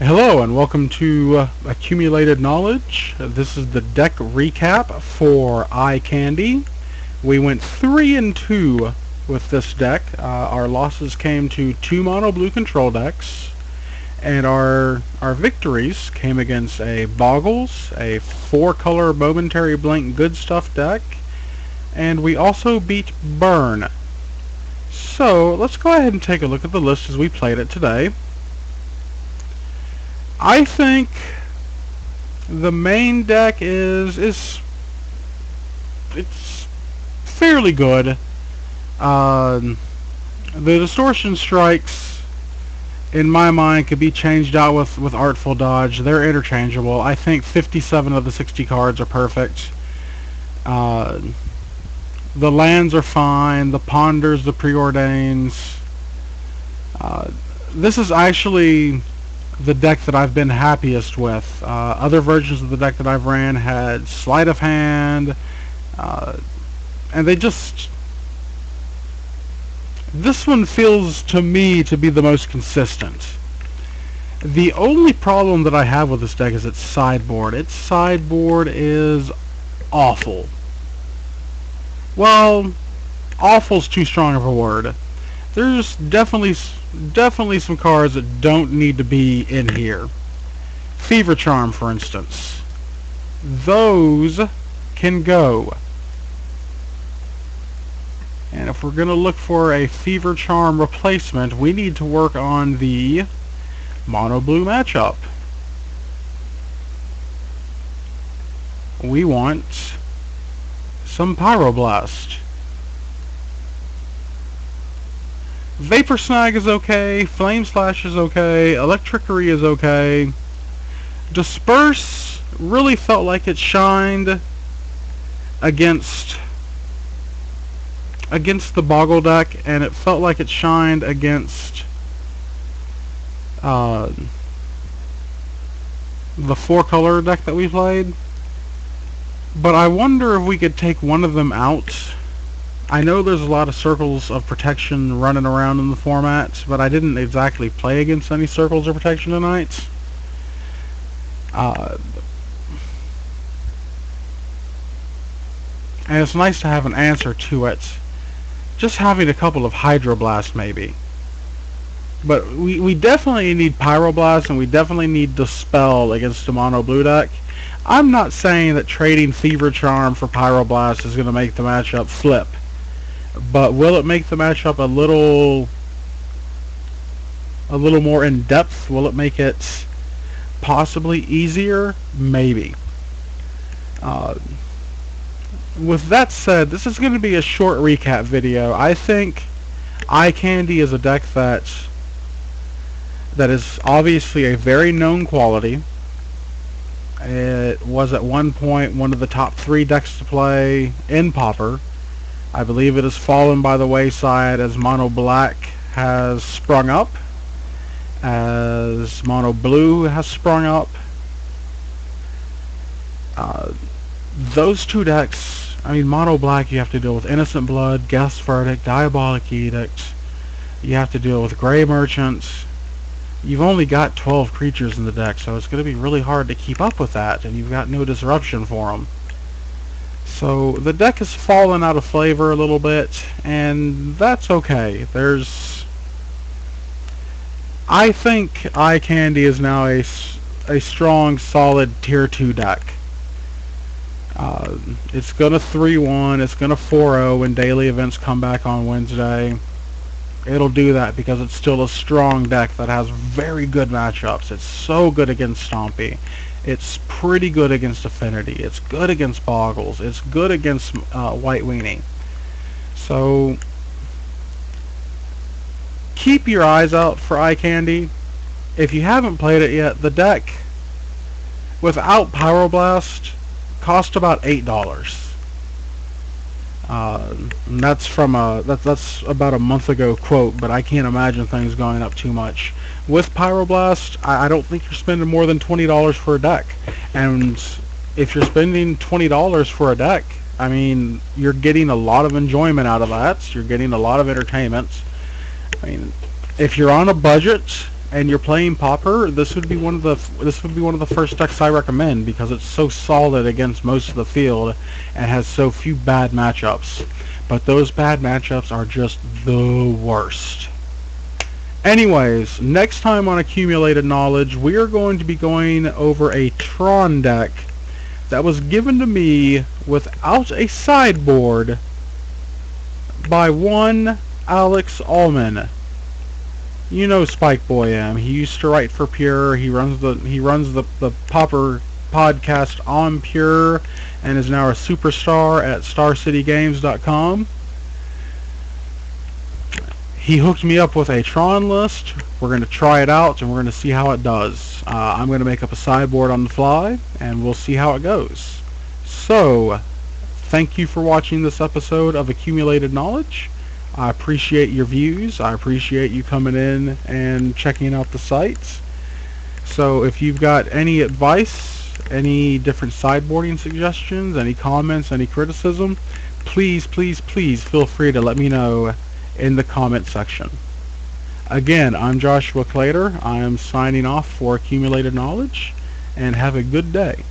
Hello and welcome to Accumulated Knowledge. This is the deck recap for Eye Candy. We went 3 and 2 with this deck. Our losses came to 2 mono blue control decks, and our victories came against a Boggles, a 4-color Momentary Blink Good Stuff deck, and we also beat Burn. So let's go ahead and take a look at the list as we played it today. I think the main deck is it's fairly good. The distortion strikes, in my mind, could be changed out with Artful Dodge. They're interchangeable. I think 57 of the 60 cards are perfect. Uh, the lands are fine. The Ponders, the Preordains. Uh, this is actually the deck that I've been happiest with. Other versions of the deck that I've ran had Sleight of Hand, and they just... This one feels to me to be the most consistent. The only problem that I have with this deck is its sideboard. Its sideboard is awful. Well, awful's too strong of a word. There's definitely some cards that don't need to be in here. Fever Charm, for instance. Those can go. And if we're going to look for a Fever Charm replacement, we need to work on the mono blue matchup. We want some Pyroblast. Vapor Snag is okay, Flame Slash is okay, Electrickery is okay. Disperse really felt like it shined against the Boggle deck, and it felt like it shined against the 4-color deck that we played. But I wonder if we could take one of them out. I know there's a lot of circles of protection running around in the format, but I didn't exactly play against any circles of protection tonight. And it's nice to have an answer to it. Just having a couple of Hydroblast, maybe. But we definitely need Pyroblast, and we definitely need Dispel against the mono blue deck. I'm not saying that trading Fever Charm for Pyroblast is going to make the matchup flip. But will it make the matchup a little more in depth? Will it make it possibly easier? Maybe. With that said, this is going to be a short recap video. I think Eye Candy is a deck that is obviously a very known quality. It was at one point one of the top 3 decks to play in Pauper. I believe it has fallen by the wayside as Mono Black has sprung up, as Mono Blue has sprung up. Those 2 decks, I mean, Mono Black, you have to deal with Innocent Blood, Guest Verdict, Diabolic Edict. You have to deal with Grey Merchants. You've only got 12 creatures in the deck, so it's going to be really hard to keep up with that, and you've got no disruption for them. So the deck has fallen out of flavor a little bit, and that's okay. I think Eye Candy is now a strong, solid Tier 2 deck. It's going to 3-1, it's going to 4-0 when daily events come back on Wednesday. It'll do that because it's still a strong deck that has very good matchups. It's so good against Stompy. It's pretty good against Affinity. It's good against Boggles. It's good against White Weenie. So keep your eyes out for Eye Candy. If you haven't played it yet, the deck without Pyroblast cost about $8. That's from that's about a month ago quote, but I can't imagine things going up too much. With Pyroblast, I don't think you're spending more than $20 for a deck. And if you're spending $20 for a deck, I mean, you're getting a lot of enjoyment out of that. You're getting a lot of entertainment. I mean, if you're on a budget and you're playing Pauper, this would be one of the first decks I recommend because it's so solid against most of the field and has so few bad matchups. But those bad matchups are just the worst. Anyways, next time on Accumulated Knowledge, we are going to be going over a Tron deck that was given to me without a sideboard by one Alex Allman. You know Spike Boy M. He used to write for Pure. He runs the Pauper podcast on Pure and is now a superstar at StarCityGames.com. He hooked me up with a Tron list. We're going to try it out, and we're going to see how it does. I'm going to make up a sideboard on the fly, and we'll see how it goes. So, thank you for watching this episode of Accumulated Knowledge. I appreciate your views. I appreciate you coming in and checking out the sites. So, if you've got any advice, any different sideboarding suggestions, any comments, any criticism, please, please, please feel free to let me know in the comment section. Again, I'm Joshua Clater. I am signing off for Accumulated Knowledge, and have a good day.